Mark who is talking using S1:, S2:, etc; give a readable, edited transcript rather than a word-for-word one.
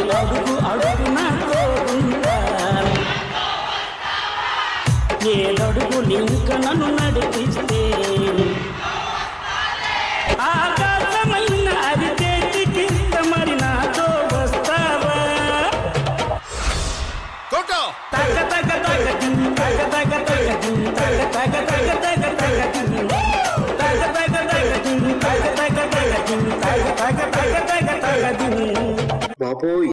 S1: అడుగు అడుగున తోడుంటాను. ఏడడుగు లింక నన్ను నడిపిస్తే ఆకాశమైన అరిచేతికి మరి నాతో వస్తావా? తగ తగ తగ దిం తగ తగ తగ దిం తగ తగ తగ తగ తగ దిం తగ తగ తగ దిం తగ తగ తగ దిం తగ తగ తగ తగ తగ దిం. బాబోయ్.